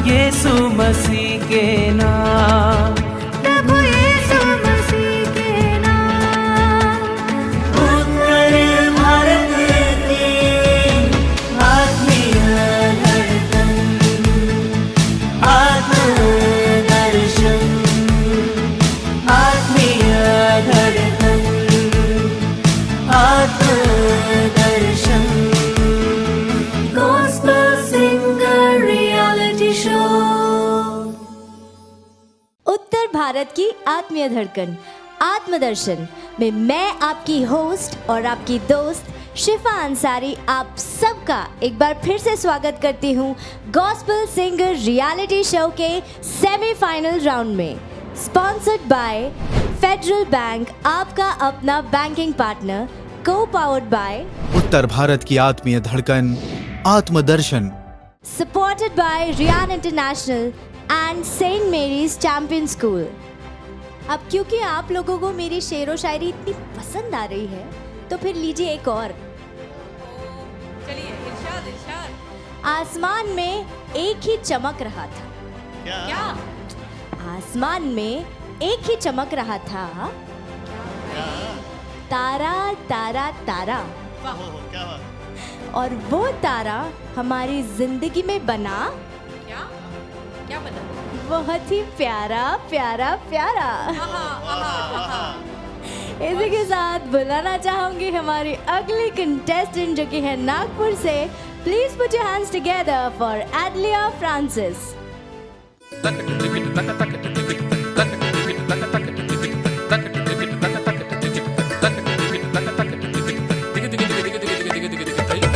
यीशु मसीह के नाम, प्रभु यीशु मसीह के नाम। उत्तर भारत की आत्मीय धड़कन, आत्मदर्शन, आत्मीय धड़कन, आत्मदर्शन। Gospel Singer Reality Show। उत्तर भारत की आत्मीय धड़कन आत्मदर्शन में मैं आपकी होस्ट और आपकी दोस्त शिफा अंसारी आप सबका एक बार फिर से स्वागत करती हूँ गॉस्पेल सिंगर रियलिटी शो के सेमीफाइनल राउंड में। स्पॉन्सर्ड बाय फेडरल बैंक, आपका अपना बैंकिंग पार्टनर, को पावर्ड बाय उत्तर भारत की आत्मीय धड़कन Atmadarshan, supported by Ryan International and Saint Mary's Champion School. अब क्योंकि आप लोगों को मेरी शेरो शायरी इतनी पसंद आ रही है तो फिर लीजिए एक और। चलिए इरशाद इरशाद। आसमान में एक ही चमक रहा था। क्या? आसमान में एक ही चमक रहा था। तारा तारा तारा। और वो तारा हमारी जिंदगी में बना क्या? क्या बना? बहुत ही प्यारा प्यारा प्यारा। इसी के साथ बुलाना चाहूंगी हमारी अगली कंटेस्टेंट जो कि है नागपुर से। Please put your hands together for Adalia Francis.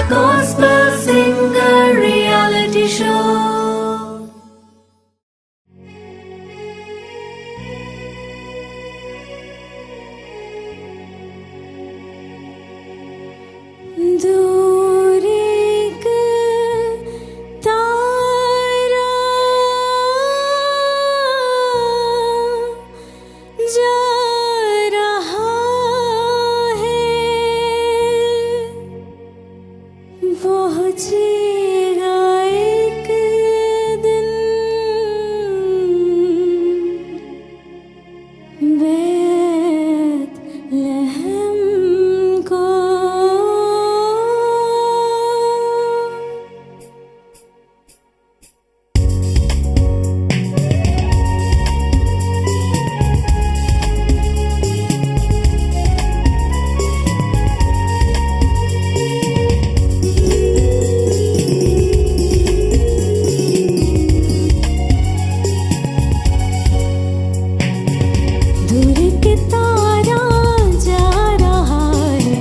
Gospel Singer Reality Show। दूर एक तारा जा रहा है, पहुंचेगा एक दिन बैतलहम को। दूर के तारा जा रहा है,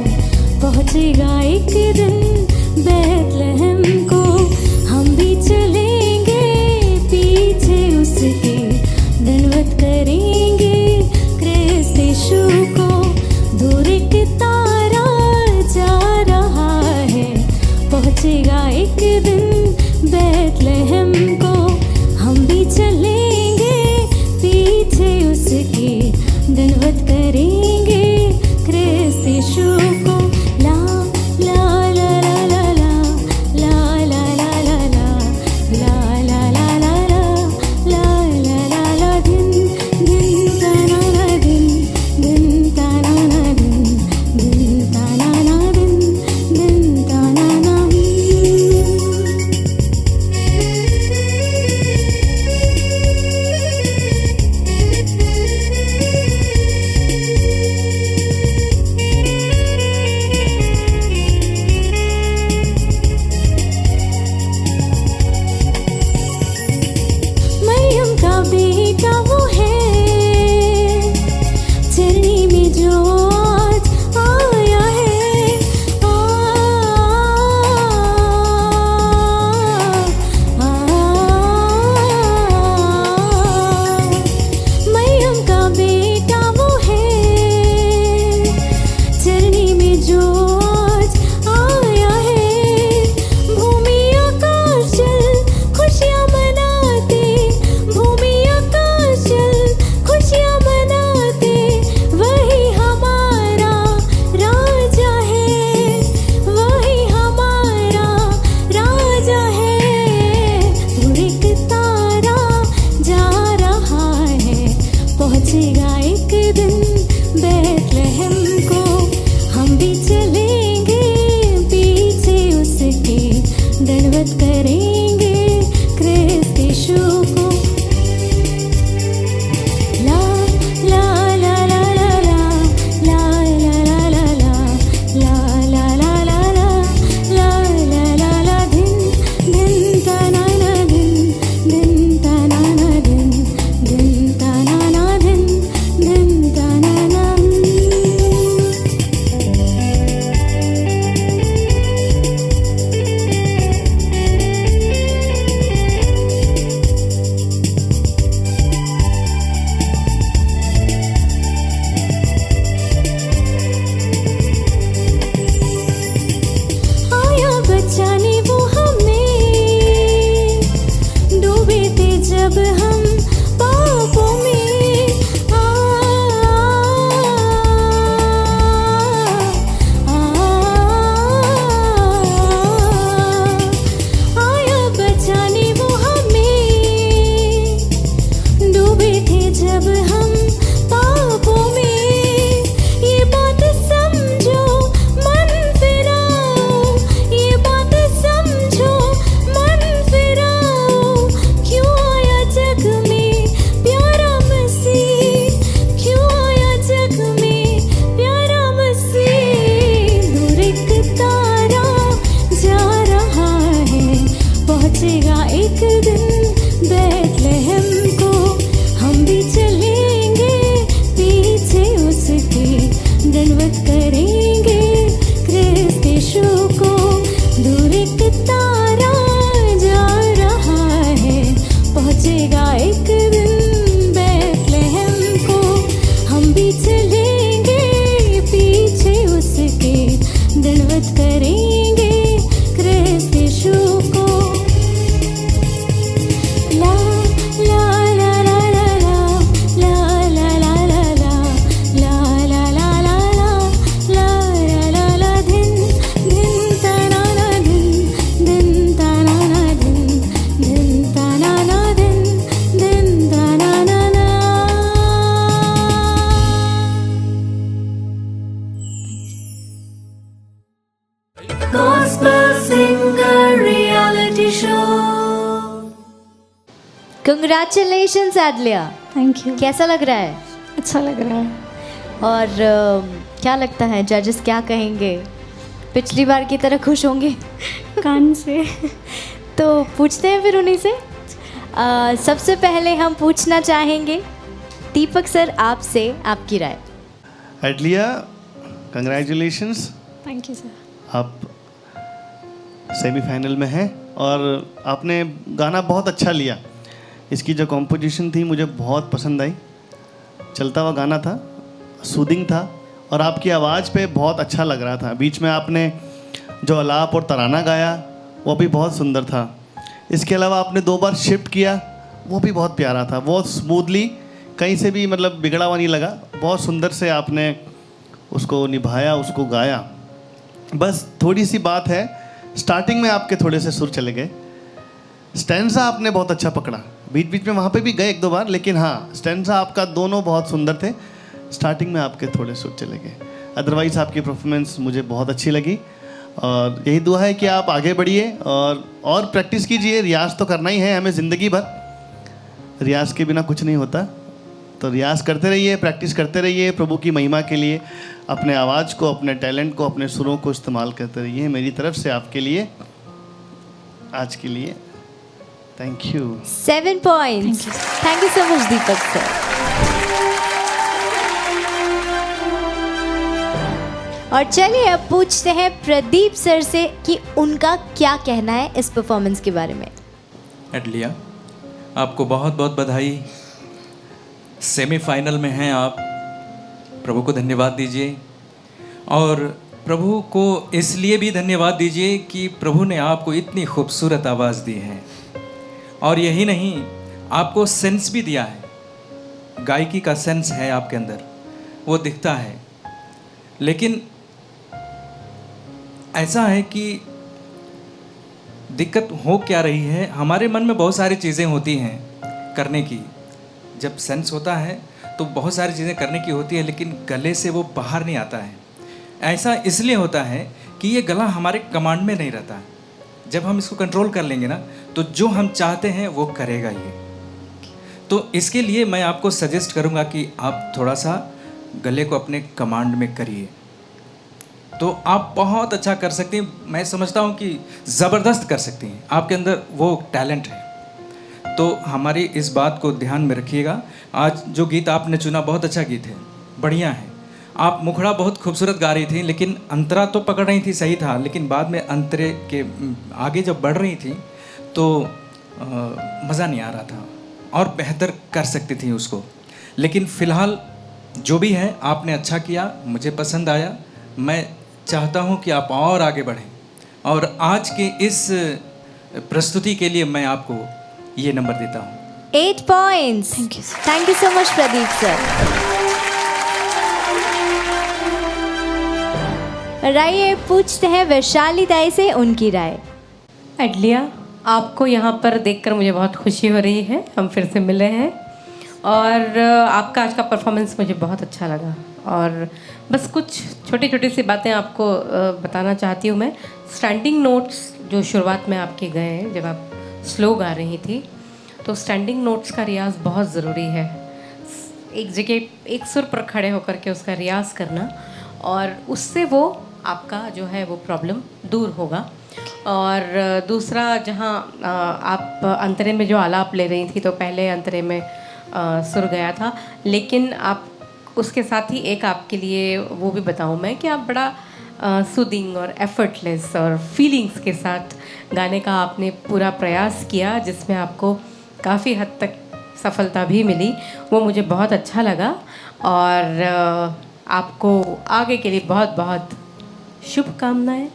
पहुंचेगा एक दिन बैतलहम को। हम भी चलेंगे पीछे उसके, दंडवत करेंगे क्रिस्त यीशु को। दूर के तारा जा रहा है, पहुंचेगा एक दिन बैतलहम को। हम भी चलेंगे पीछे उसके, दंडवत करेंगे क्रिस्त यीशु को। ला ला ला ला ला ला ला ला ला ला ला ला ला ला ला ला ला ला ला। दिन दिन ताना ना दिन, दिन ताना ना दिन, दिन ताना ना दिन, दिन ताना ना। दंडवत करेंगे क्रिस्त यीशु को। ला ला ला ला ला ला ला ला ला ला ला ला ला ला ला ला ला ला ला दिन दिन तनाना दिन दिन तनाना दिन दिन तनाना दिन दिन तनाना। आया बचाने वो हमें, डूबे थे जब हम पापों में। आया बचाने वो हमें, डूबे थे जब हम पापों में। ये बात समझो मन फिराओ, ये बात समझो मन फिराओ। क्यों आया जग में प्यारा मसीह, क्यों आया जग में प्यारा मसीह। दूर एक तारा जा रहा है, पहुंचेगा एक दिन बैतलहम को। हम भी चलेंगे पीछे उसके, दंडवत करेंगे क्रिस्त यीशु को। दूर एक तारा जा रहा है, पहुंचेगा एक दिन बैतलहम को। हम भी चलेंगे पीछे उसके, दंडवत करेंगे क्रिस्त यीशु को। ला ला ला ला ला ला ला ला ला ला ला ला ला ला ला ला ला ला दिन दिन तनाना दिन दिन तनाना दिन दिन तनाना दिन दिन तनाना ना। Gospel Singer Reality Show. Congratulations Adalia, thank you. कैसा लग रहा है? अच्छा लग रहा है। और क्या लगता है जजेस क्या कहेंगे? पिछली बार की तरह खुश होंगे? कान से। तो पूछते हैं फिर उन्हीं से। सबसे पहले हम पूछना चाहेंगे दीपक सर आपसे आपकी राय। एडलिया, कंग्रेचुलेशंस, थैंक यू सर। आप सेमीफाइनल में हैं और आपने गाना बहुत अच्छा लिया। इसकी जो कॉम्पोजिशन थी मुझे बहुत पसंद आई। चलता हुआ गाना था, सूदिंग था और आपकी आवाज़ पे बहुत अच्छा लग रहा था। बीच में आपने जो अलाप और तराना गाया वो भी बहुत सुंदर था। इसके अलावा आपने 2 बार शिफ्ट किया, वो भी बहुत प्यारा था। बहुत स्मूथली, कहीं से भी मतलब बिगड़ा हुआ नहीं लगा। बहुत सुंदर से आपने उसको निभाया, उसको गाया। बस थोड़ी सी बात है, स्टार्टिंग में आपके थोड़े से सुर चले गए। स्टैंजा आपने बहुत अच्छा पकड़ा, बीच बीच में वहाँ पे भी गए 1-2 बार, लेकिन हाँ स्टैंजा आपका दोनों बहुत सुंदर थे। स्टार्टिंग में आपके थोड़े सुर चले गए। अदरवाइज़ आपकी परफॉर्मेंस मुझे बहुत अच्छी लगी और यही दुआ है कि आप आगे बढ़िए और प्रैक्टिस कीजिए। रियाज तो करना ही है हमें ज़िंदगी भर, रियाज के बिना कुछ नहीं होता। तो रियाज करते रहिए, प्रैक्टिस करते रहिए प्रभु की महिमा के लिए। अपने आवाज़ को, अपने टैलेंट को, अपने सुरों को इस्तेमाल करते रहिए। मेरी तरफ से आपके लिए आज के लिए thank you. 7 points. Thank you so much Deepak sir. और चलिए अब पूछते हैं प्रदीप सर से कि उनका क्या कहना है इस परफॉर्मेंस के बारे में। एडलिया, आपको बहुत बहुत बधाई। सेमीफाइनल में हैं आप, प्रभु को धन्यवाद दीजिए। और प्रभु को इसलिए भी धन्यवाद दीजिए कि प्रभु ने आपको इतनी खूबसूरत आवाज़ दी है और यही नहीं, आपको सेंस भी दिया है। गायकी का सेंस है आपके अंदर, वो दिखता है। लेकिन ऐसा है कि दिक्कत हो क्या रही है, हमारे मन में बहुत सारी चीज़ें होती हैं करने की। जब सेंस होता है तो बहुत सारी चीज़ें करने की होती है, लेकिन गले से वो बाहर नहीं आता है। ऐसा इसलिए होता है कि ये गला हमारे कमांड में नहीं रहता है। जब हम इसको कंट्रोल कर लेंगे ना, तो जो हम चाहते हैं वो करेगा ये। तो इसके लिए मैं आपको सजेस्ट करूंगा कि आप थोड़ा सा गले को अपने कमांड में करिए, तो आप बहुत अच्छा कर सकती हैं। मैं समझता हूँ कि ज़बरदस्त कर सकती हैं, आपके अंदर वो टैलेंट है। तो हमारी इस बात को ध्यान में रखिएगा। आज जो गीत आपने चुना बहुत अच्छा गीत है, बढ़िया है। आप मुखड़ा बहुत खूबसूरत गा रही थी, लेकिन अंतरा तो पकड़ रही थी, सही था, लेकिन बाद में अंतरे के आगे जब बढ़ रही थी तो मज़ा नहीं आ रहा था और बेहतर कर सकती थी उसको। लेकिन फ़िलहाल जो भी है आपने अच्छा किया, मुझे पसंद आया। मैं चाहता हूँ कि आप और आगे बढ़ें, और आज के इस प्रस्तुति के लिए मैं आपको ये नंबर देता हूँ। 8 points. Thank you so much, Pradeep sir. राइए पूछते हैं वैशाली ताई से उनकी राय। एडलिया, आपको यहाँ पर देखकर मुझे बहुत खुशी हो रही है। हम फिर से मिले हैं और आपका आज का परफॉर्मेंस मुझे बहुत अच्छा लगा। और बस कुछ छोटी छोटी सी बातें आपको बताना चाहती हूँ मैं। स्टैंडिंग नोट्स जो शुरुआत में आपके गए हैं, जब आप स्लो गा रही थी, तो स्टैंडिंग नोट्स का रियाज़ बहुत ज़रूरी है। एक जगह एक सुर पर खड़े होकर के उसका रियाज़ करना, और उससे वो आपका जो है वो प्रॉब्लम दूर होगा। और दूसरा, जहाँ आप अंतरे में जो आलाप ले रही थी, तो पहले अंतरे में सुर गया था, लेकिन आप उसके साथ ही एक आपके लिए वो भी बताऊँ मैं कि आप बड़ा सूदिंग और एफर्टलेस और फीलिंग्स के साथ गाने का आपने पूरा प्रयास किया, जिसमें आपको काफ़ी हद तक सफलता भी मिली। वो मुझे बहुत अच्छा लगा, और आपको आगे के लिए बहुत बहुत शुभकामनाएं,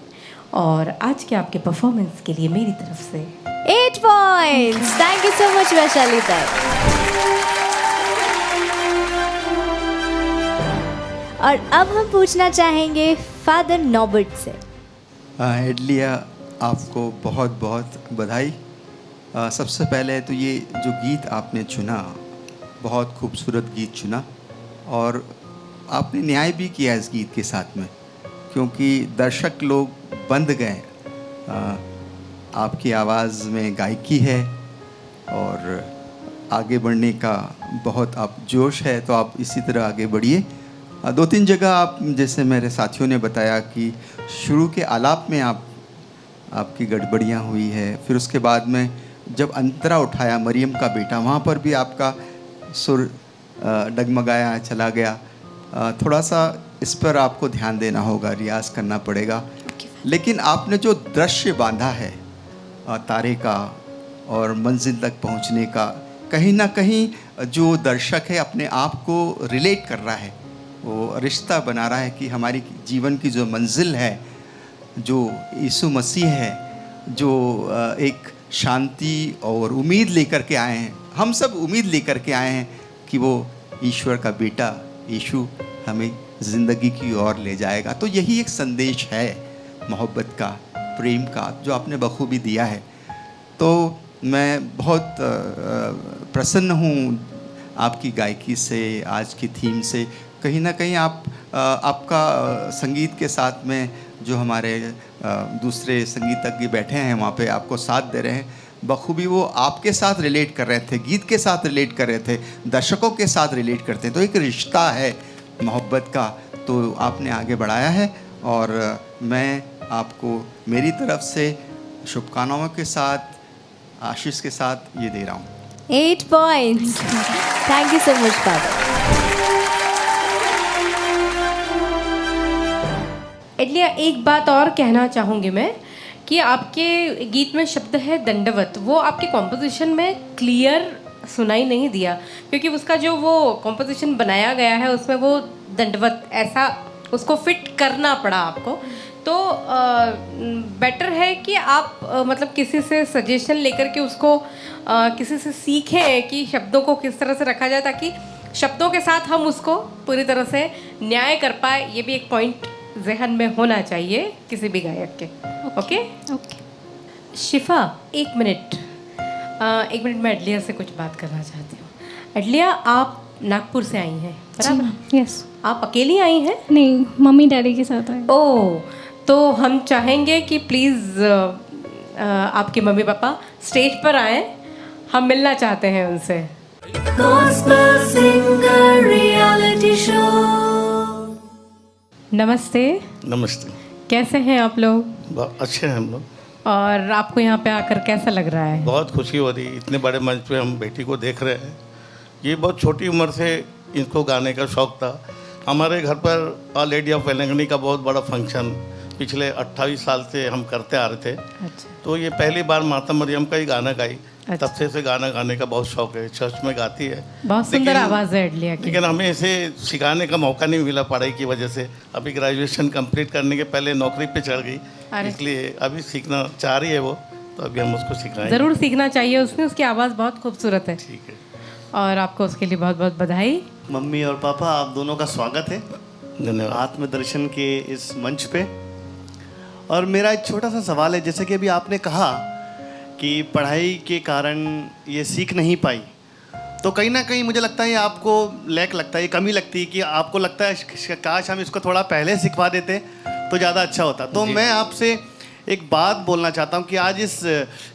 और आज के आपके परफॉर्मेंस के लिए मेरी तरफ से 8 points. Thank you so much, Vaishali ताई। और अब हम पूछना चाहेंगे फादर नॉबर्ट से। एडलिया, आपको बहुत बहुत बधाई। सबसे पहले तो ये जो गीत आपने चुना, बहुत खूबसूरत गीत चुना, और आपने न्याय भी किया इस गीत के साथ में, क्योंकि दर्शक लोग बंध गए। आपकी आवाज़ में गायकी है और आगे बढ़ने का बहुत आप जोश है, तो आप इसी तरह आगे बढ़िए। 2-3 जगह आप, जैसे मेरे साथियों ने बताया कि शुरू के आलाप में आपकी गड़बड़ियाँ हुई है, फिर उसके बाद में जब अंतरा उठाया मरियम का बेटा, वहाँ पर भी आपका सुर डगमगाया चला गया। थोड़ा सा इस पर आपको ध्यान देना होगा, रियाज करना पड़ेगा। लेकिन आपने जो दृश्य बांधा है तारे का और मंजिल तक पहुँचने का, कहीं ना कहीं जो दर्शक है अपने आप को रिलेट कर रहा है, वो रिश्ता बना रहा है कि हमारी जीवन की जो मंजिल है, जो यीशु मसीह है, जो एक शांति और उम्मीद लेकर के आए हैं। हम सब उम्मीद लेकर के आए हैं कि वो ईश्वर का बेटा यीशु हमें ज़िंदगी की ओर ले जाएगा। तो यही एक संदेश है मोहब्बत का, प्रेम का, जो आपने बखूबी दिया है। तो मैं बहुत प्रसन्न हूँ आपकी गायकी से, आज की थीम से। कहीं ना कहीं आपका संगीत के साथ में जो हमारे दूसरे संगीतज्ञ बैठे हैं वहाँ पे आपको साथ दे रहे हैं, बखूबी वो आपके साथ रिलेट कर रहे थे, गीत के साथ रिलेट कर रहे थे, दर्शकों के साथ रिलेट करते हैं। तो एक रिश्ता है मोहब्बत का, तो आपने आगे बढ़ाया है, और मैं आपको मेरी तरफ से शुभकामनाओं के साथ, आशीष के साथ ये दे रहा हूँ। 8 points. Thank you so much, Father. एडलिया, एक बात और कहना चाहूँगी मैं कि आपके गीत में शब्द है दंडवत, वो आपके कॉम्पोजिशन में क्लियर सुनाई नहीं दिया, क्योंकि उसका जो वो कॉम्पोजिशन बनाया गया है उसमें वो दंडवत ऐसा उसको फिट करना पड़ा आपको। तो बेटर है कि आप मतलब किसी से सजेशन लेकर के उसको किसी से सीखें कि शब्दों को किस तरह से रखा जाए, ताकि शब्दों के साथ हम उसको पूरी तरह से न्याय कर पाए। ये भी एक पॉइंट जहन में होना चाहिए किसी भी गायक के। Okay okay. शिफा, एक मिनट मैं एडलिया से कुछ बात करना चाहती हूँ। एडलिया, आप नागपुर से आई हैं, बराबर? यस। आप अकेली आई हैं? नहीं, मम्मी डैडी के साथ आए। ओह, तो हम चाहेंगे कि प्लीज़ आपके मम्मी पापा स्टेज पर आए, हम मिलना चाहते हैं उनसे। Gospel Singer Reality Show. नमस्ते, नमस्ते। कैसे हैं आप लोग? बहुत अच्छे हैं हम लोग। और आपको यहाँ पे आकर कैसा लग रहा है? बहुत खुशी हो रही, इतने बड़े मंच पे हम बेटी को देख रहे हैं। ये बहुत छोटी उम्र से इनको गाने का शौक़ था। हमारे घर पर ऑल लेडी ऑफ वेलंगनी का बहुत बड़ा फंक्शन पिछले 28 साल से हम करते आ रहे थे। अच्छा। तो ये पहली बार माता मरियम का ही गाना गाई। अच्छा। तब से इसे गाना गाने का बहुत शौक़ है, चर्च में गाती है। बहुत सुंदर लेकिन- आवाज़ है एडलिया की। लेकिन हमें इसे सिखाने का मौका नहीं मिला पढ़ाई की वजह से। अभी ग्रेजुएशन कंप्लीट करने के पहले नौकरी पे चढ़ गई, अरे। इसलिए अभी सीखना चाह रही है वो, तो अभी हम उसको सिखाएंगे। ज़रूर सीखना चाहिए उसने, उसकी आवाज़ बहुत खूबसूरत है। ठीक है। और आपको उसके लिए बहुत बहुत बधाई। मम्मी और पापा, आप दोनों का स्वागत है। धन्यवाद। आत्मदर्शन के इस मंच पे। और मेरा एक छोटा सा सवाल है, जैसे कि अभी आपने कहा कि पढ़ाई के कारण ये सीख नहीं पाई, तो कहीं ना कहीं मुझे लगता है आपको लैक लगता है, कमी लगती है कि आपको लगता है काश हम इसको थोड़ा पहले सिखवा देते तो ज़्यादा अच्छा होता। तो मैं आपसे एक बात बोलना चाहता हूँ कि आज इस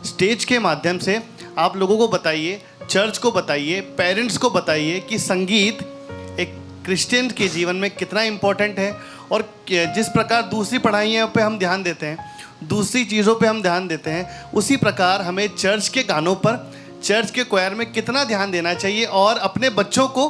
स्टेज के माध्यम से आप लोगों को बताइए, चर्च को बताइए, पेरेंट्स को बताइए कि संगीत एक क्रिश्चियन के जीवन में कितना इम्पोर्टेंट है। और जिस प्रकार दूसरी पढ़ाइयों पे हम ध्यान देते हैं, दूसरी चीज़ों पे हम ध्यान देते हैं, उसी प्रकार हमें चर्च के गानों पर, चर्च के क्वायर में कितना ध्यान देना चाहिए और अपने बच्चों को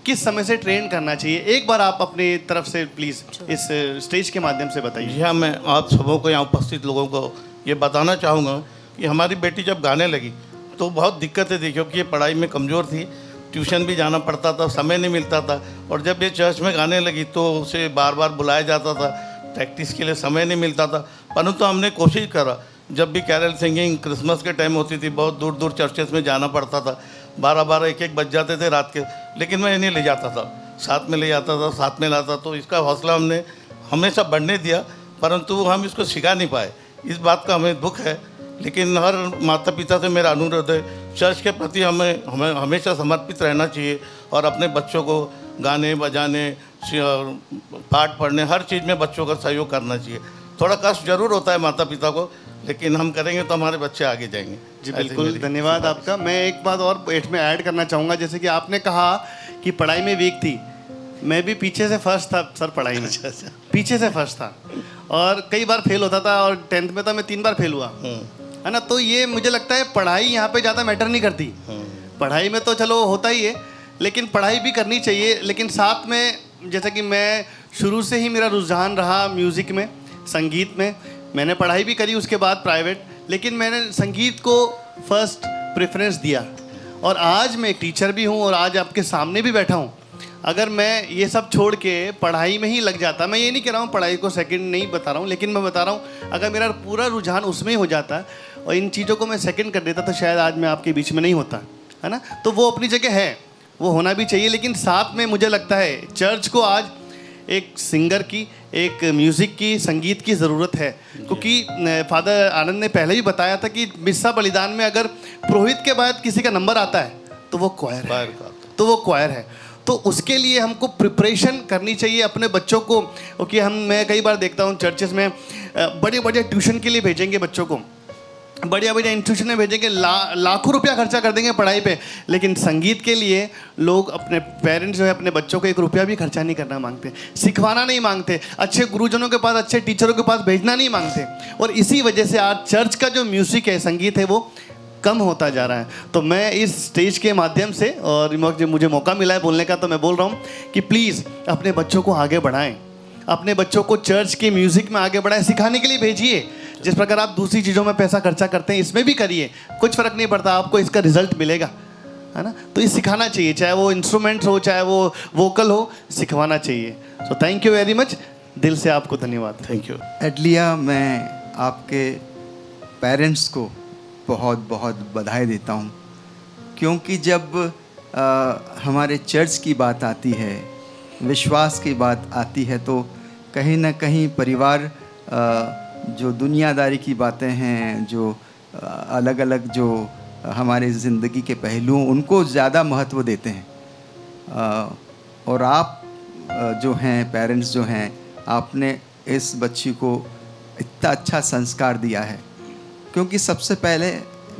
किस समय से ट्रेन करना चाहिए। एक बार आप अपनी तरफ से प्लीज़ इस स्टेज के माध्यम से बताइए। जी हाँ, मैं आप सबों को, यहाँ उपस्थित लोगों को ये बताना चाहूँगा कि हमारी बेटी जब गाने लगी तो बहुत दिक्कतें थी, क्योंकि ये पढ़ाई में कमज़ोर थी, ट्यूशन भी जाना पड़ता था, समय नहीं मिलता था। और जब ये चर्च में गाने लगी तो उसे बार बार बुलाया जाता था, प्रैक्टिस के लिए समय नहीं मिलता था। परंतु हमने कोशिश करा, जब भी कैरल सिंगिंग क्रिसमस के टाइम होती थी, बहुत दूर दूर चर्चेस में जाना पड़ता था, 12-12, 1-1 बज जाते थे रात के, लेकिन मैं इन्हें ले जाता था, साथ में ले जाता था, साथ में लाता। तो इसका हौसला हमने हमेशा बढ़ने दिया, परंतु हम इसको सिखा नहीं पाए। इस बात का हमें दुख है। लेकिन हर माता पिता से मेरा अनुरोध है, चर्च के प्रति हमें हमेशा समर्पित रहना चाहिए और अपने बच्चों को गाने बजाने, पाठ पढ़ने, हर चीज़ में बच्चों का सहयोग करना चाहिए। थोड़ा कष्ट जरूर होता है माता पिता को, लेकिन हम करेंगे तो हमारे बच्चे आगे जाएंगे। जी बिल्कुल, धन्यवाद आपका। मैं एक बात और इसमें ऐड करना चाहूँगा, जैसे कि आपने कहा कि पढ़ाई में वीक थी, मैं भी पीछे से फर्स्ट था सर पढ़ाई में। पीछे से फर्स्ट था और कई बार फेल होता था, और 10th में तो मैं 3 बार फेल हुआ, है ना। तो ये मुझे लगता है पढ़ाई यहाँ पे ज़्यादा मैटर नहीं करती। पढ़ाई में तो चलो होता ही है, लेकिन पढ़ाई भी करनी चाहिए। लेकिन साथ में जैसे कि मैं शुरू से ही मेरा रुझान रहा म्यूज़िक में, संगीत में। मैंने पढ़ाई भी करी उसके बाद प्राइवेट, लेकिन मैंने संगीत को फर्स्ट प्रेफरेंस दिया। और आज मैं एक टीचर भी हूँ और आज आपके सामने भी बैठा हूँ। अगर मैं ये सब छोड़ के पढ़ाई में ही लग जाता, मैं ये नहीं कह रहा हूँ पढ़ाई को सेकंड नहीं बता रहा हूँ, लेकिन मैं बता रहा हूँ अगर मेरा पूरा रुझान उसमें ही हो जाता और इन चीज़ों को मैं सेकंड कर देता, तो शायद आज मैं आपके बीच में नहीं होता, है ना। तो वो अपनी जगह है, वो होना भी चाहिए। लेकिन साथ में मुझे लगता है चर्च को आज एक सिंगर की, एक म्यूज़िक की, संगीत की ज़रूरत है। क्योंकि फादर आनंद ने पहले भी बताया था कि मिस्सा बलिदान में अगर पुरोहित के बाद किसी का नंबर आता है तो वो क्वायर है, तो वो क्वायर है। तो उसके लिए हमको प्रिपरेशन करनी चाहिए अपने बच्चों को। क्योंकि मैं कई बार देखता हूँ चर्चेस में बड़े बड़े ट्यूशन के लिए भेजेंगे बच्चों को, बढ़िया बढ़िया इंस्टीट्यूशन में भेजेंगे, लाखों रुपया खर्चा कर देंगे पढ़ाई पे, लेकिन संगीत के लिए लोग, अपने पेरेंट्स जो है अपने बच्चों को 1 रुपया भी खर्चा नहीं करना मांगते, सिखवाना नहीं मांगते, अच्छे गुरुजनों के पास, अच्छे टीचरों के पास भेजना नहीं मांगते। और इसी वजह से आज चर्च का जो म्यूज़िक है, संगीत है, वो कम होता जा रहा है। तो मैं इस स्टेज के माध्यम से, और मुझे मौका मिला है बोलने का, तो मैं बोल रहा हूँ कि प्लीज़ अपने बच्चों को आगे बढ़ाएं, अपने बच्चों को चर्च के म्यूज़िक में आगे बढ़ाएं, सिखाने के लिए भेजिए। जिस प्रकार आप दूसरी चीज़ों में पैसा खर्चा करते हैं, इसमें भी करिए, कुछ फ़र्क नहीं पड़ता, आपको इसका रिजल्ट मिलेगा, है ना। तो ये सिखाना चाहिए, चाहे वो इंस्ट्रूमेंट्स हो, चाहे वो वोकल हो, सिखवाना चाहिए। So thank you very much, दिल से आपको धन्यवाद। Thank you. एडलिया, मैं आपके पेरेंट्स को बहुत बहुत बधाई देता हूँ, क्योंकि जब हमारे चर्च की बात आती है, विश्वास की बात आती है, तो कहीं ना कहीं परिवार जो दुनियादारी की बातें हैं, जो अलग अलग जो हमारे ज़िंदगी के पहलुओं, उनको ज़्यादा महत्व देते हैं। और आप जो हैं, पेरेंट्स जो हैं, आपने इस बच्ची को इतना अच्छा संस्कार दिया है क्योंकि सबसे पहले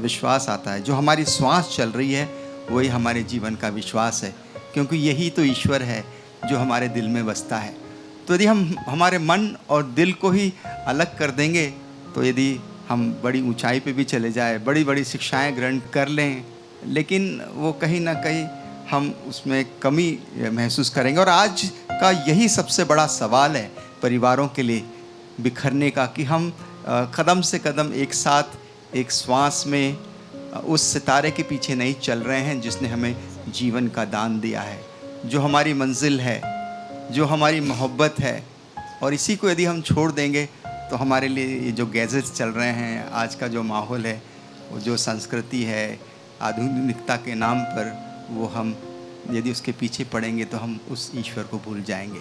विश्वास आता है। जो हमारी श्वास चल रही है वही हमारे जीवन का विश्वास है, क्योंकि यही तो ईश्वर है जो हमारे दिल में बसता है। तो यदि हम हमारे मन और दिल को ही अलग कर देंगे, तो यदि हम बड़ी ऊंचाई पे भी चले जाए, बड़ी बड़ी शिक्षाएं ग्रहण कर लें, लेकिन वो कहीं ना कहीं हम उसमें कमी महसूस करेंगे। और आज का यही सबसे बड़ा सवाल है परिवारों के लिए बिखरने का, कि हम कदम से कदम एक साथ एक श्वास में उस सितारे के पीछे नहीं चल रहे हैं जिसने हमें जीवन का दान दिया है, जो हमारी मंजिल है, जो हमारी मोहब्बत है। और इसी को यदि हम छोड़ देंगे तो हमारे लिए ये जो गैजेट्स चल रहे हैं, आज का जो माहौल है, वो जो संस्कृति है आधुनिकता के नाम पर, वो हम यदि उसके पीछे पड़ेंगे तो हम उस ईश्वर को भूल जाएंगे।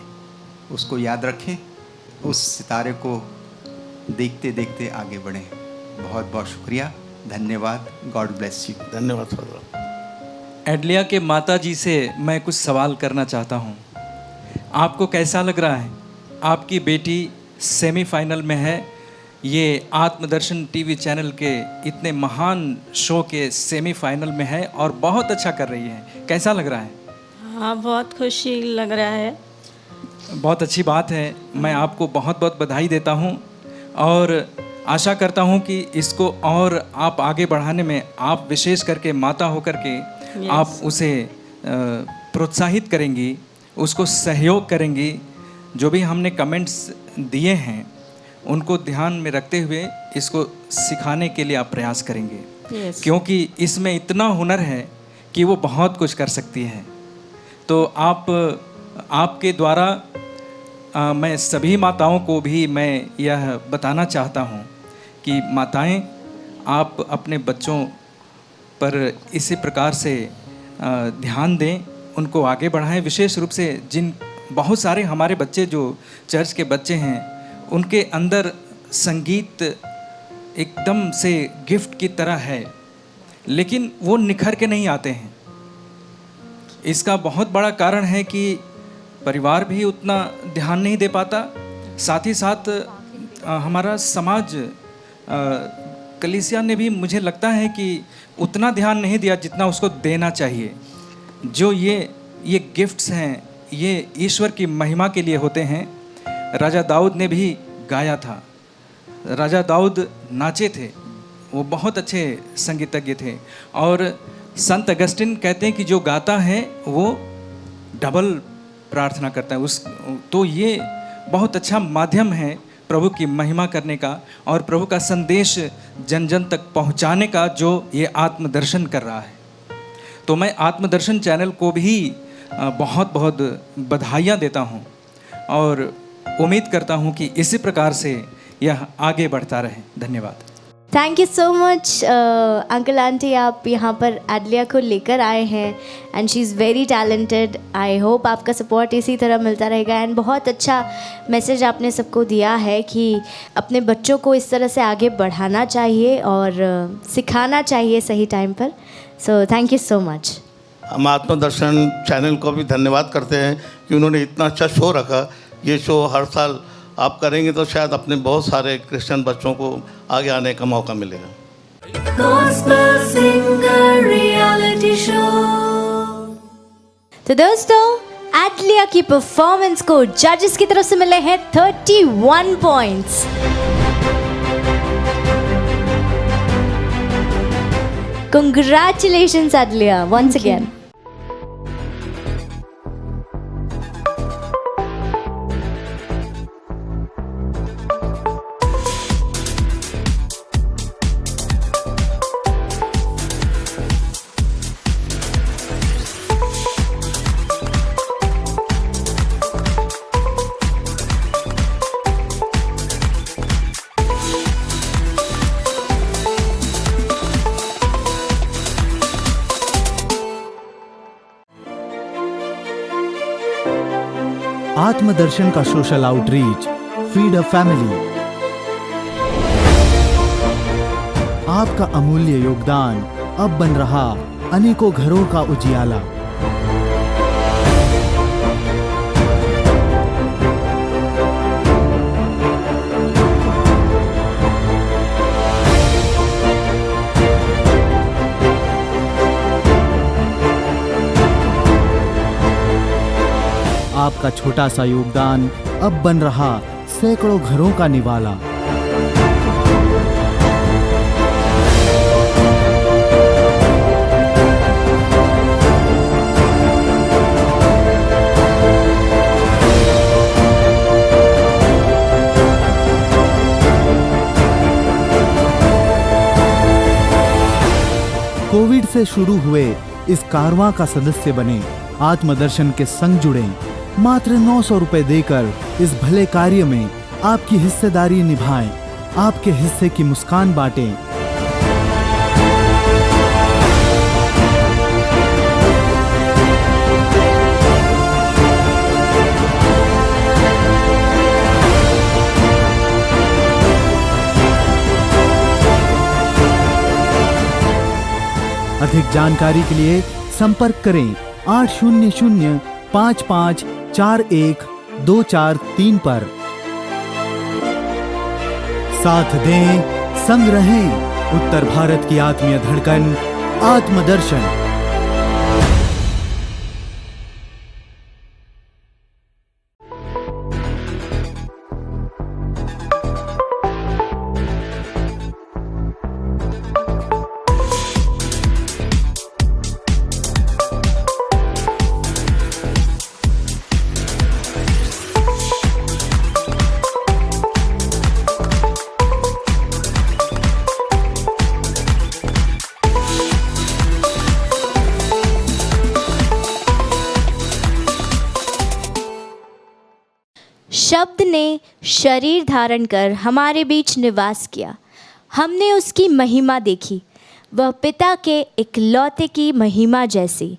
उसको याद रखें, उस सितारे को देखते देखते आगे बढ़ें। बहुत बहुत शुक्रिया, धन्यवाद, गॉड ब्लेस यू। धन्यवाद फादर। एडलिया के माता जी से मैं कुछ सवाल करना चाहता हूँ। आपको कैसा लग रहा है? आपकी बेटी सेमीफाइनल में है, ये आत्मदर्शन टीवी चैनल के इतने महान शो के सेमीफाइनल में है और बहुत अच्छा कर रही है। कैसा लग रहा है? हाँ, बहुत खुशी लग रहा है। बहुत अच्छी बात है। मैं आपको बहुत बहुत बधाई देता हूँ और आशा करता हूँ कि इसको और आप आगे बढ़ाने में, आप विशेष करके माता होकर के आप उसे प्रोत्साहित करेंगी, उसको सहयोग करेंगी। जो भी हमने कमेंट्स दिए हैं उनको ध्यान में रखते हुए इसको सिखाने के लिए आप प्रयास करेंगे, क्योंकि इसमें इतना हुनर है कि वो बहुत कुछ कर सकती है। तो आपके द्वारा मैं सभी माताओं को भी मैं यह बताना चाहता हूँ कि माताएं, आप अपने बच्चों पर इसी प्रकार से ध्यान दें, उनको आगे बढ़ाएं। विशेष रूप से जिन बहुत सारे हमारे बच्चे जो चर्च के बच्चे हैं, उनके अंदर संगीत एकदम से गिफ्ट की तरह है, लेकिन वो निखर के नहीं आते हैं। इसका बहुत बड़ा कारण है कि परिवार भी उतना ध्यान नहीं दे पाता, साथ ही साथ हमारा समाज, कलीसिया ने भी, मुझे लगता है कि उतना ध्यान नहीं दिया जितना उसको देना चाहिए। जो ये गिफ्ट्स हैं, ये ईश्वर की महिमा के लिए होते हैं। राजा दाऊद ने भी गाया था, राजा दाऊद नाचे थे, वो बहुत अच्छे संगीतज्ञ थे। और संत अगस्टिन कहते हैं कि जो गाता है वो डबल प्रार्थना करता है। तो ये बहुत अच्छा माध्यम है प्रभु की महिमा करने का और प्रभु का संदेश जन जन तक पहुंचाने का, जो ये आत्मदर्शन कर रहा है। तो मैं आत्मदर्शन चैनल को भी बहुत बहुत बधाइयाँ देता हूँ और उम्मीद करता हूँ कि इसी प्रकार से यह आगे बढ़ता रहे। धन्यवाद। Thank you so much uncle aunty, आप यहाँ पर एडलिया को लेकर आए हैं and she is very talented. I hope आपका सपोर्ट इसी तरह मिलता रहेगा। एंड बहुत अच्छा मैसेज आपने सबको दिया है कि अपने बच्चों को इस तरह से आगे बढ़ाना चाहिए और सिखाना चाहिए सही टाइम पर। So thank you so much. हम आत्मदर्शन चैनल को भी धन्यवाद करते हैं कि उन्होंने इतना अच्छा शो रखा। ये शो हर साल आप करेंगे तो शायद अपने बहुत सारे क्रिश्चियन बच्चों को आगे आने का मौका मिलेगा। तो दोस्तों, एडलिया की परफॉर्मेंस को जजेस की तरफ से मिले हैं 31 points. Congratulations Adlia once again. आत्मदर्शन का social outreach, feed a family. आपका अमूल्य योगदान अब बन रहा अनेकों घरों का उजियाला। आपका छोटा सा योगदान अब बन रहा सैकड़ों घरों का निवाला। कोविड से शुरू हुए इस कारवां का सदस्य बने, आत्मदर्शन के संग जुड़े, मात्र 900 रुपए देकर इस भले कार्य में आपकी हिस्सेदारी निभाएं, आपके हिस्से की मुस्कान बांटें। अधिक जानकारी के लिए संपर्क करें 800-5541-243 पर। साथ दें, संग रहें, उत्तर भारत की आत्मीय धड़कन आत्मदर्शन। शब्द ने शरीर धारण कर हमारे बीच निवास किया। हमने उसकी महिमा देखी, वह पिता के इकलौते की महिमा जैसी,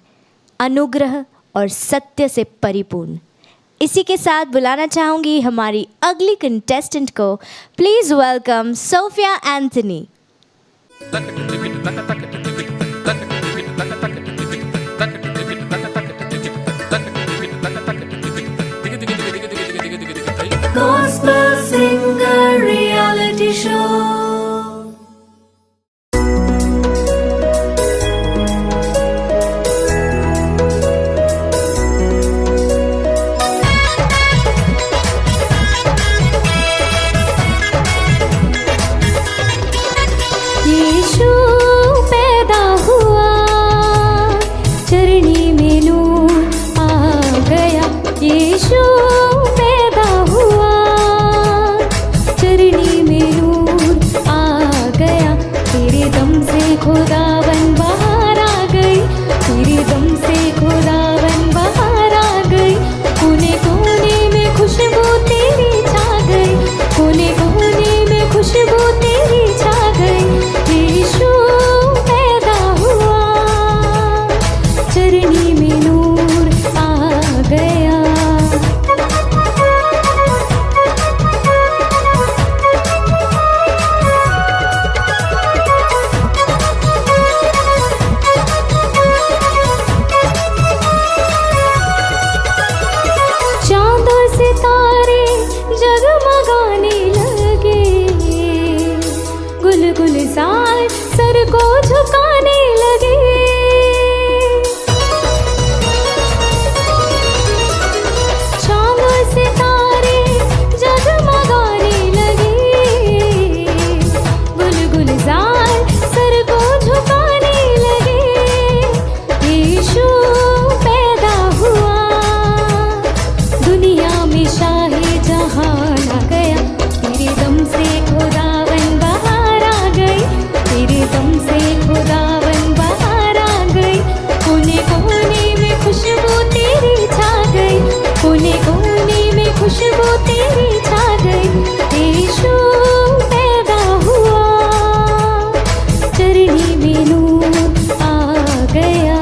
अनुग्रह और सत्य से परिपूर्ण। इसी के साथ बुलाना चाहूँगी हमारी अगली कंटेस्टेंट को। Please welcome Sophia Anthony. Gospel Singer Reality Show. यीशु पैदा हुआ, चरनी में नूर आ गया। यीशु पैदा हुआ, चरनी में नूर आ गया। तेरे दम से खुदावन बाहर आ गई, तेरे दम से खुदावन बाहर आ गई। कोने कोने में खुशबू तेरी छा गई, कोने कोने में खुशबू तेरी छा गई। यीशु पैदा हुआ, चरनी में नूर आ गया। चांद और सितारे जगमगाने लगे, गुल साल सर को झुकाने लगे। चांद और सितारे जगमगाने लगे, गुल साल सर को झुकाने लगे। यीशु पैदा हुआ, दुनिया में शाही जहां आ गया। तेरे दम से खुदावन बाहर आ गई, तेरे दम से खुदावन बाहर आ गई। कोने कोने में खुशबू तेरी छा गई, कोने कोने में खुशबू तेरी छा गई। यीशु पैदा हुआ, चरनी में नूर आ गया।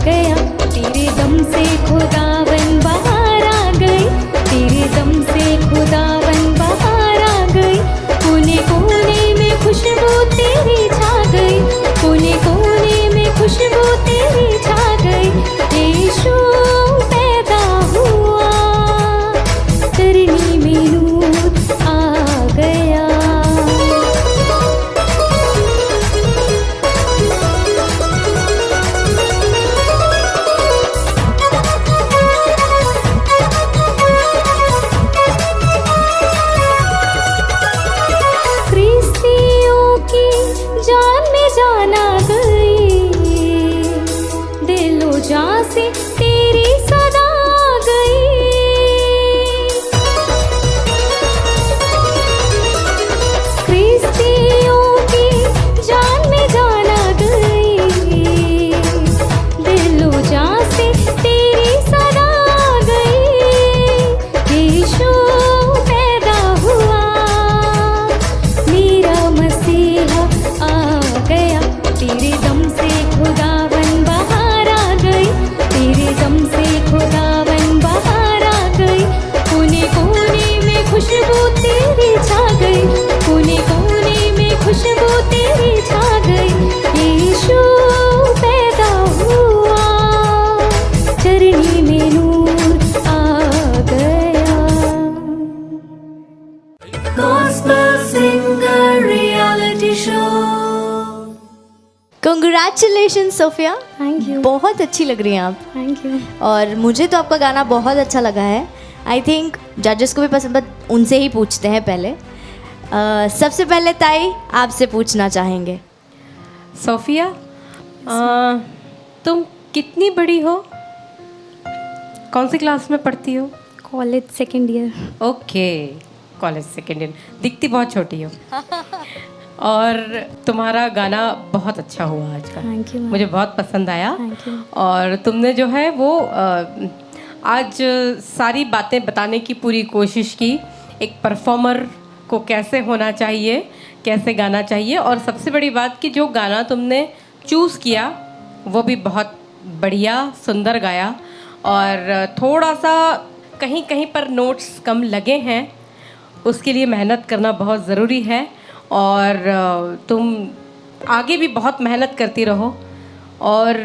गया, तेरे दम से खुदावन बाहर आ गई, तेरे दम से खुदावन बाहर आ गई। कोने कोने में खुशबू तेरी छा गई, कोने कोने में खुशबू तेरी छा गई। यीशु पैदा हुआ, धरनी में नूर आ गया। ख्रिस्तियों की जान में जान आ गई, दिलो जान से तेरी सदा आ गई। ख्रिस्तियों की जान में जान आ गई, दिलो जान से तेरी सदा आ गई। यीशु पैदा हुआ, मेरा मसीहा आ गया, तेरे दम से खुदावन बाहर आ गई, तेरे दम से खुदावन बाहर आ गई। कोने कोने में खुशबू तेरी छा गई, कोने कोने में खुशबू तेरी छा गई। यीशु पैदा हुआ, चरनी में नूर आ गया। Gospel Singer Reality Show। Congratulation Sophia, thank you, बहुत अच्छी लग रही हैं आप। Thank you. और मुझे तो आपका गाना बहुत अच्छा लगा है। आई थिंक जजेस को भी पसंद, बट उनसे ही पूछते हैं पहले। सबसे पहले ताई आपसे पूछना चाहेंगे, सोफिया, तुम कितनी बड़ी हो? कौन सी क्लास में पढ़ती हो? College second year. Okay, college second year. दिखती बहुत छोटी हो। और तुम्हारा गाना बहुत अच्छा हुआ आज का, थैंक यू। मुझे बहुत पसंद आया। Thank you. और तुमने जो है वो आज सारी बातें बताने की पूरी कोशिश की, एक परफॉर्मर को कैसे होना चाहिए, कैसे गाना चाहिए, और सबसे बड़ी बात कि जो गाना तुमने चूज़ किया वो भी बहुत बढ़िया सुंदर गाया। और थोड़ा सा कहीं कहीं पर नोट्स कम लगे हैं, उसके लिए मेहनत करना बहुत ज़रूरी है। और तुम आगे भी बहुत मेहनत करती रहो। और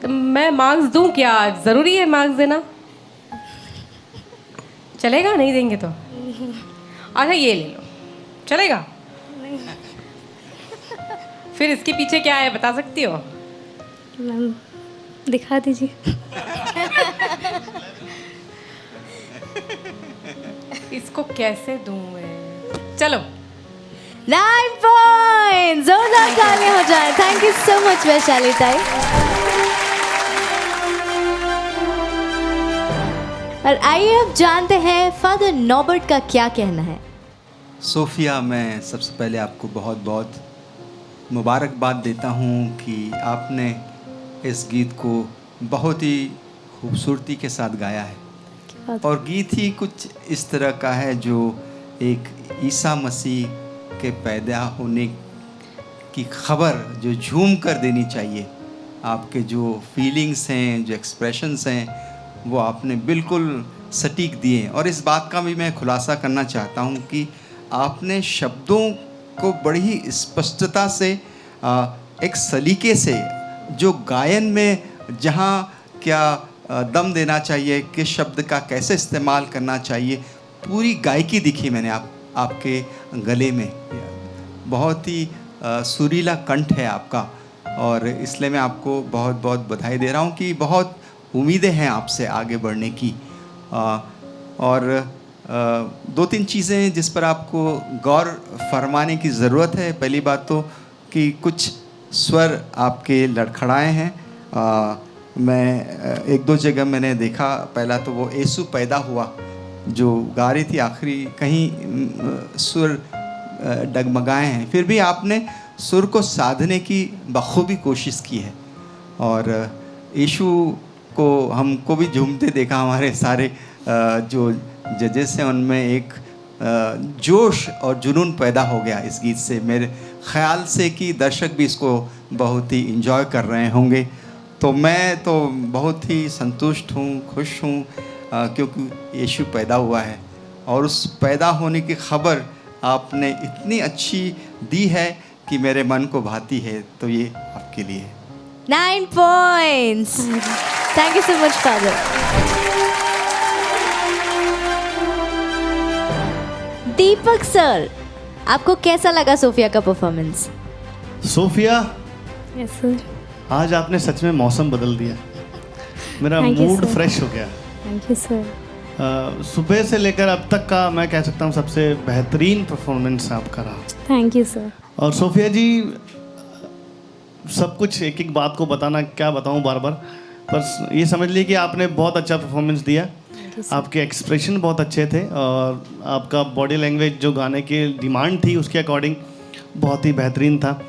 मैं मार्क्स दूं क्या? ज़रूरी है मार्क्स देना? चलेगा? नहीं देंगे तो अच्छा ये ले लो, चलेगा? फिर इसके पीछे क्या है बता सकती हो? मैम दिखा दीजिए। इसको कैसे दूं मैं? चलो 9 पॉइंट, जोरदार तालियां हो जाए। Thank you so much Vaishali ताई। और आइए अब जानते हैं फादर नॉबर्ट का क्या कहना है। सोफिया, मैं सबसे पहले आपको बहुत बहुत मुबारकबाद देता हूँ कि आपने इस गीत को बहुत ही खूबसूरती के साथ गाया है। और गीत ही कुछ इस तरह का है जो एक ईसा मसीह के पैदा होने की खबर जो झूम कर देनी चाहिए। आपके जो फीलिंग्स हैं, जो एक्सप्रेशंस हैं, वो आपने बिल्कुल सटीक दिए। और इस बात का भी मैं खुलासा करना चाहता हूँ कि आपने शब्दों को बड़ी ही स्पष्टता से एक सलीके से, जो गायन में जहाँ क्या दम देना चाहिए, किस शब्द का कैसे इस्तेमाल करना चाहिए, पूरी गायकी दिखी मैंने आपके गले में। बहुत ही सुरीला कंठ है आपका, और इसलिए मैं आपको बहुत बहुत बधाई दे रहा हूँ कि बहुत उम्मीदें हैं आपसे आगे बढ़ने की। और 2-3 चीज़ें जिस पर आपको गौर फरमाने की ज़रूरत है। पहली बात तो कि कुछ स्वर आपके लड़खड़ाए हैं। मैं 1-2 जगह मैंने देखा, पहला तो वो येसु पैदा हुआ जो गा रही थी, आखिरी कहीं सुर डगमगाए हैं, फिर भी आपने सुर को साधने की बखूबी कोशिश की है। और यीशु को हमको भी झूमते देखा, हमारे सारे जो जजेस हैं उनमें एक जोश और जुनून पैदा हो गया इस गीत से। मेरे ख्याल से कि दर्शक भी इसको बहुत ही इंजॉय कर रहे होंगे। तो मैं तो बहुत ही संतुष्ट हूँ, खुश हूँ, क्योंकि यीशु पैदा हुआ है और उस पैदा होने की खबर आपने इतनी अच्छी दी है कि मेरे मन को भाती है, तो ये आपके लिए है। 9 points. Thank you so much, Father. Deepak sir, आपको कैसा लगा सोफिया का परफॉर्मेंस? Sophia, yes sir. आज आपने सच में मौसम बदल दिया, मेरा Thank you, mood sir. Fresh हो गया। Thank you sir. सुबह से लेकर अब तक का मैं कह सकता हूँ सबसे बेहतरीन परफॉर्मेंस आपका रहा। Thank you sir. और सोफिया जी, सब कुछ एक एक बात को बताना क्या बताऊँ बार बार, पर ये समझ लीजिए कि आपने बहुत अच्छा परफॉर्मेंस दिया। आपके एक्सप्रेशन बहुत अच्छे थे और आपका बॉडी लैंग्वेज जो गाने की डिमांड थी उसके अकॉर्डिंग बहुत ही बेहतरीन था।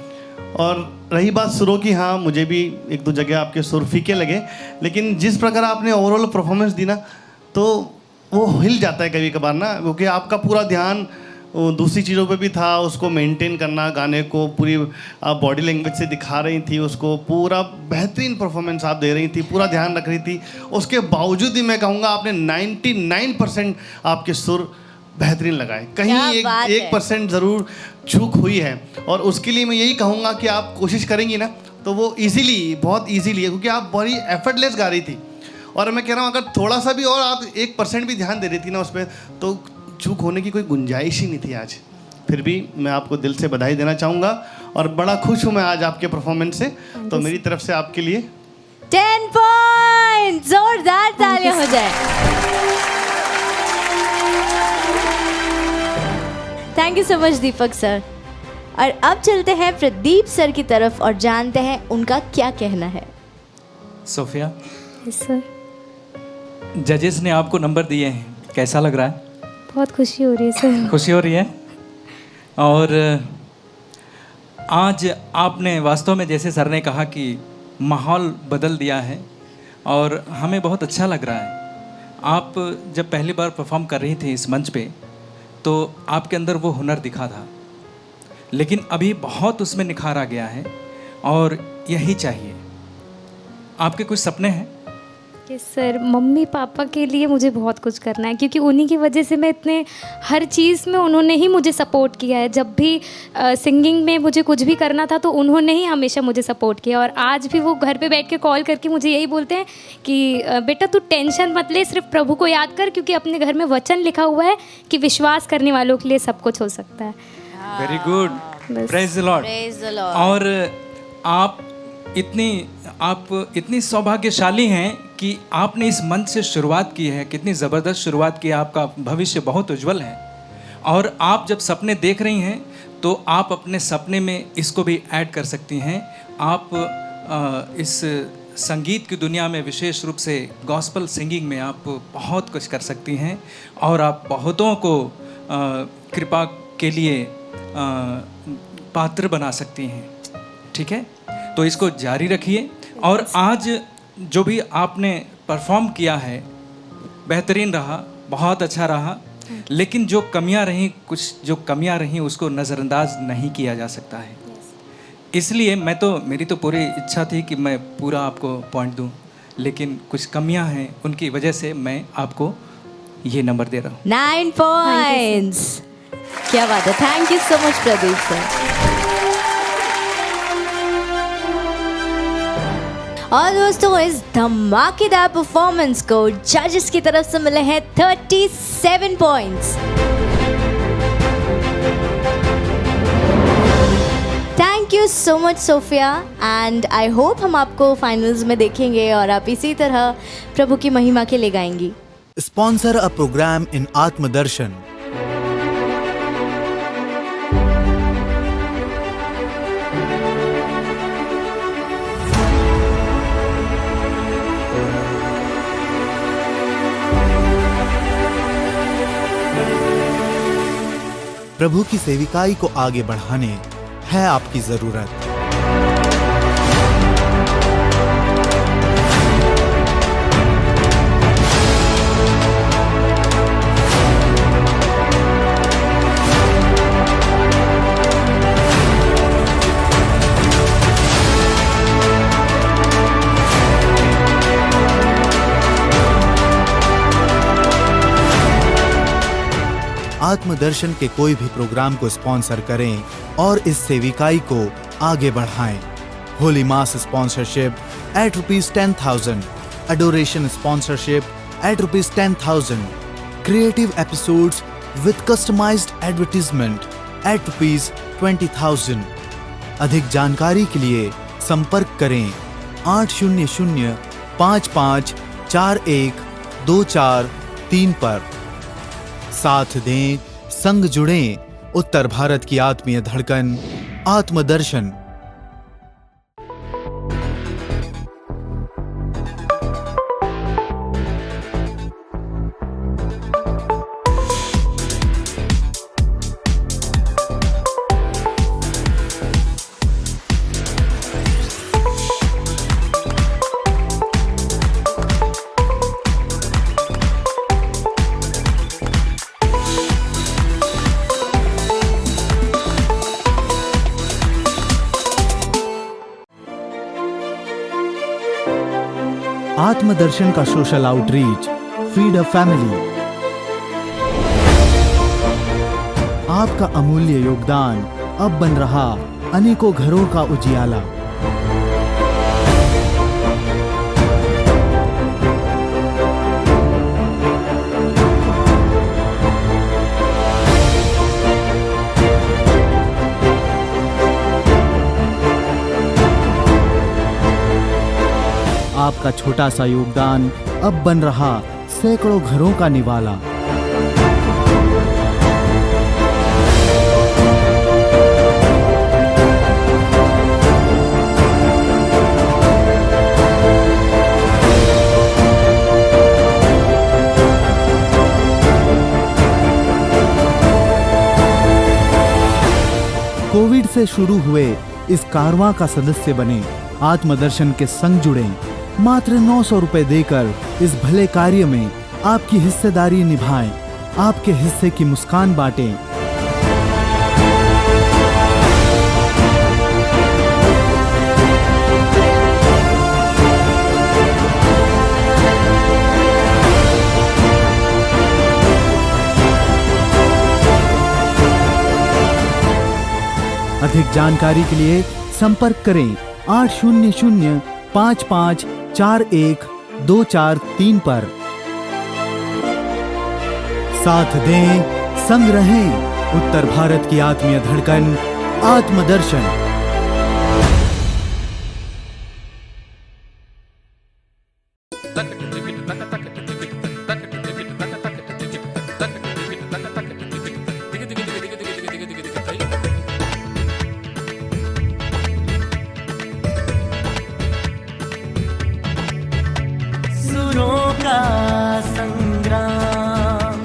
और रही बात सुरों की, हाँ मुझे भी एक दो जगह आपके सुर फीके लगे, लेकिन जिस प्रकार आपने ओवरऑल परफॉर्मेंस दी ना, तो वो हिल जाता है कभी कभार ना, क्योंकि आपका पूरा ध्यान दूसरी चीज़ों पे भी था, उसको मेंटेन करना, गाने को पूरी आप बॉडी लैंग्वेज से दिखा रही थी, उसको पूरा बेहतरीन परफॉर्मेंस आप दे रही थी, पूरा ध्यान रख रही थी। उसके बावजूद भी मैं कहूँगा आपने 99% आपके सुर बेहतरीन लगाए, कहीं क्या बात है। 1% ज़रूर चूक हुई है, और उसके लिए मैं यही कहूँगा कि आप कोशिश करेंगी ना तो वो इजीली, बहुत इजीली है, क्योंकि आप बड़ी एफर्टलेस गा रही थी। और मैं कह रहा हूँ अगर थोड़ा सा भी और आप 1% भी ध्यान दे रही थी ना उस पर, तो चूक होने की कोई गुंजाइश ही नहीं थी आज। फिर भी मैं आपको दिल से बधाई देना चाहूँगा और बड़ा खुश हूँ मैं आज आपके परफॉर्मेंस से। तो मेरी तरफ से आपके लिए 10 points. जोरदार तालियां हो जाए। Thank you so much Deepak sir. और अब चलते हैं प्रदीप सर की तरफ और जानते हैं उनका क्या कहना है। Sophia, yes sir. जजेस ने आपको नंबर दिए हैं, कैसा लग रहा है? बहुत खुशी हो रही है सर। खुशी हो रही है। और आज आपने वास्तव में, जैसे सर ने कहा, कि माहौल बदल दिया है और हमें बहुत अच्छा लग रहा है। आप जब पहली बार परफॉर्म कर रही थी इस मंच पे, तो आपके अंदर वो हुनर दिखा था, लेकिन अभी बहुत उसमें निखार आ गया है और यही चाहिए। आपके कुछ सपने हैं? यस सर, मम्मी पापा के लिए मुझे बहुत कुछ करना है, क्योंकि उन्हीं की वजह से मैं इतने हर चीज़ में उन्होंने ही मुझे सपोर्ट किया है। जब भी सिंगिंग में मुझे कुछ भी करना था तो उन्होंने ही हमेशा मुझे सपोर्ट किया, और आज भी वो घर पे बैठ के कॉल करके मुझे यही बोलते हैं कि बेटा तू टेंशन मत ले, सिर्फ प्रभु को याद कर, क्योंकि अपने घर में वचन लिखा हुआ है कि विश्वास करने वालों के लिए सब कुछ हो सकता है। Very good, praise the Lord. Praise the Lord. और आप इतनी सौभाग्यशाली हैं कि आपने इस मंच से शुरुआत की है। कितनी ज़बरदस्त शुरुआत की है, आपका भविष्य बहुत उज्जवल है। और आप जब सपने देख रही हैं तो आप अपने सपने में इसको भी ऐड कर सकती हैं। आप इस संगीत की दुनिया में, विशेष रूप से गॉस्पल सिंगिंग में, आप बहुत कुछ कर सकती हैं और आप बहुतों को कृपा के लिए पात्र बना सकती हैं। ठीक है, तो इसको जारी रखिए। और आज जो भी आपने परफॉर्म किया है बेहतरीन रहा, बहुत अच्छा रहा, लेकिन जो कमियां रहीं, कुछ जो कमियां रहीं उसको नज़रअंदाज नहीं किया जा सकता है। इसलिए मेरी तो पूरी इच्छा थी कि मैं पूरा आपको पॉइंट दूं, लेकिन कुछ कमियां हैं, उनकी वजह से मैं आपको ये नंबर दे रहा हूँ। 9 points. क्या बात है, thank you so much Pradeep sir. और दोस्तों, इस धमाकेदार परफॉर्मेंस को जजेस की तरफ से मिले हैं 37 points. Thank you so much Sophia, and I hope हम आपको फाइनल्स में देखेंगे और आप इसी तरह प्रभु की महिमा के लिए गाएंगी। Sponsor a program in Atmadarshan. प्रभु की सेविकाई को आगे बढ़ाने है आपकी जरूरत। आत्मदर्शन के कोई भी प्रोग्राम को स्पॉन्सर करें और इस सेविकाई को आगे बढ़ाएं। होली मास sponsorship at ₹10,000, adoration sponsorship at ₹10,000, creative episodes with customized advertisement at ₹20,000। अधिक जानकारी के लिए संपर्क करें 800-5541-2434 पर। साथ दें, संग जुड़ें, उत्तर भारत की आत्मीय धड़कन आत्मदर्शन। आत्मदर्शन का social outreach, feed a family. आपका अमूल्य योगदान अब बन रहा अनेकों घरों का उजियाला। आपका छोटा सा योगदान अब बन रहा सैकड़ों घरों का निवाला। कोविड से शुरू हुए इस कारवां का सदस्य बने, आत्मदर्शन के संग जुड़ें। मात्र 900 रुपए देकर इस भले कार्य में आपकी हिस्सेदारी निभाएं, आपके हिस्से की मुस्कान बांटें। अधिक जानकारी के लिए संपर्क करें 800-5541-2434 पर। साथ दें, संग रहें, उत्तर भारत की आत्मीय धड़कन आत्मदर्शन। सुरों का संग्राम,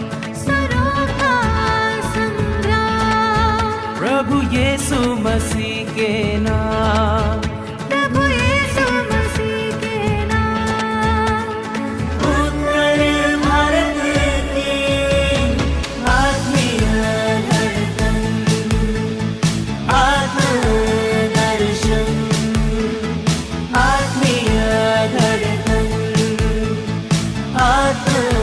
प्रभु यीशु मसीह के नाम, उत्तर भारत की आत्मीय धड़कन, आत्मदर्शन, आत्मीय धड़कन, आत्म